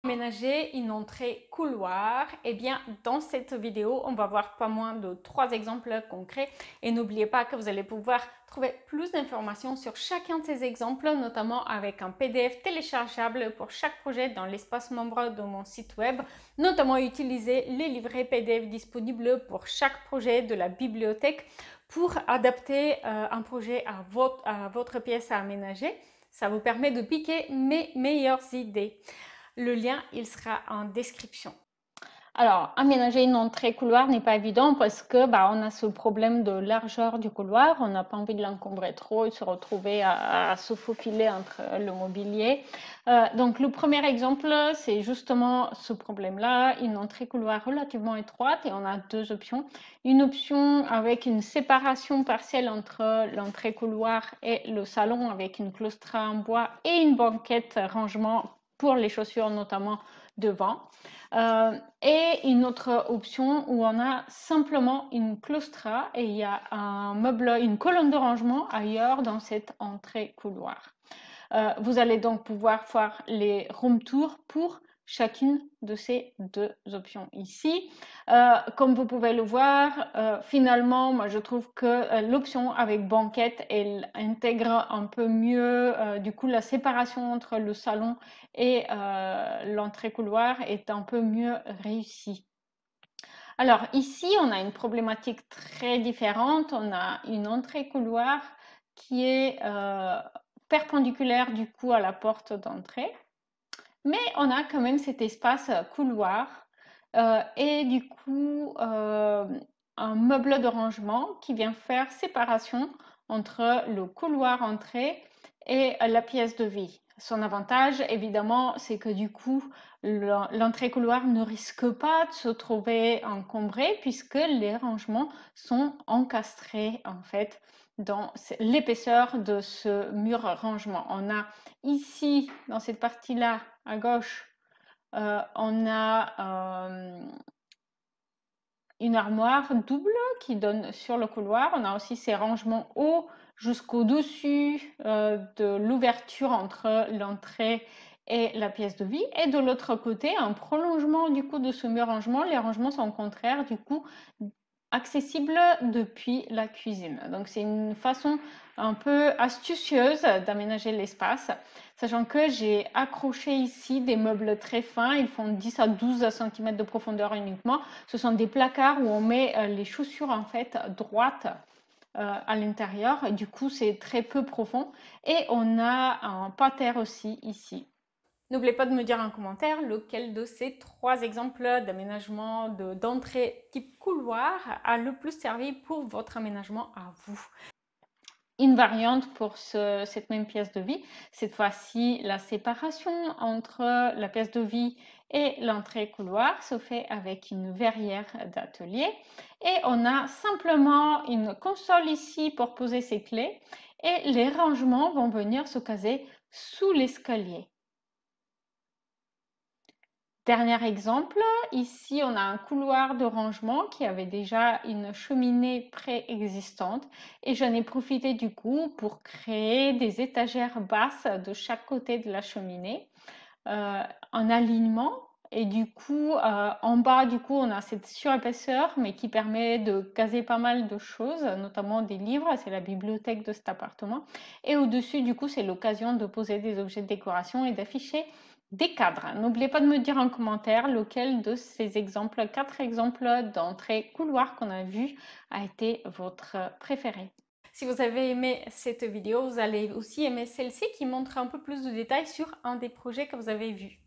Aménager une entrée couloir. Eh bien, dans cette vidéo, on va voir pas moins de 3 exemples concrets et n'oubliez pas que vous allez pouvoir trouver plus d'informations sur chacun de ces exemples, notamment avec un PDF téléchargeable pour chaque projet dans l'espace membre de mon site web, notamment utiliser les livrets PDF disponibles pour chaque projet de la bibliothèque pour adapter un projet à votre pièce à aménager. Ça vous permet de piquer mes meilleures idées. Le lien, il sera en description. Alors, aménager une entrée couloir n'est pas évident parce que on a ce problème de largeur du couloir. On n'a pas envie de l'encombrer trop et de se retrouver à se faufiler entre le mobilier. Donc, le premier exemple, c'est justement ce problème-là, une entrée couloir relativement étroite et on a deux options. Une option avec une séparation partielle entre l'entrée couloir et le salon avec une claustra en bois et une banquette rangement pour les chaussures notamment devant. Et une autre option où on a simplement une claustra et il y a un meuble, une colonne de rangement ailleurs dans cette entrée couloir. Vous allez donc pouvoir faire les room tours pour chacune de ces deux options ici. Comme vous pouvez le voir, finalement, moi je trouve que l'option avec banquette, elle intègre un peu mieux du coup la séparation entre le salon et l'entrée couloir est un peu mieux réussie. Alors ici, on a une problématique très différente. On a une entrée couloir qui est perpendiculaire du coup à la porte d'entrée. Mais on a quand même cet espace couloir et du coup un meuble de rangement qui vient faire séparation entre le couloir entrée et la pièce de vie. Son avantage, évidemment, c'est que du coup, l'entrée couloir ne risque pas de se trouver encombrée puisque les rangements sont encastrés en fait dans l'épaisseur de ce mur rangement. On a ici, dans cette partie-là, à gauche, on a une armoire double qui donne sur le couloir. On a aussi ces rangements hauts jusqu'au-dessus de l'ouverture entre l'entrée et la pièce de vie. Et de l'autre côté, un prolongement du coup de ce mur rangement. Les rangements sont au contraire du coup accessible depuis la cuisine. Donc c'est une façon un peu astucieuse d'aménager l'espace, sachant que j'ai accroché ici des meubles très fins, ils font 10 à 12 cm de profondeur uniquement. Ce sont des placards où on met les chaussures en fait droites à l'intérieur, et du coup c'est très peu profond. Et on a un pater aussi ici. N'oubliez pas de me dire en commentaire lequel de ces 3 exemples d'aménagement d'entrée type couloir a le plus servi pour votre aménagement à vous. Une variante pour cette même pièce de vie, cette fois-ci la séparation entre la pièce de vie et l'entrée couloir se fait avec une verrière d'atelier et on a simplement une console ici pour poser ses clés et les rangements vont venir se caser sous l'escalier. Dernier exemple, ici on a un couloir de rangement qui avait déjà une cheminée préexistante et j'en ai profité du coup pour créer des étagères basses de chaque côté de la cheminée en alignement et du coup en bas du coup on a cette surépaisseur mais qui permet de caser pas mal de choses, notamment des livres, c'est la bibliothèque de cet appartement et au-dessus du coup c'est l'occasion de poser des objets de décoration et d'afficher des cadres. N'oubliez pas de me dire en commentaire lequel de ces exemples, 4 exemples d'entrée couloir qu'on a vu a été votre préféré. Si vous avez aimé cette vidéo, vous allez aussi aimer celle-ci qui montre un peu plus de détails sur un des projets que vous avez vus.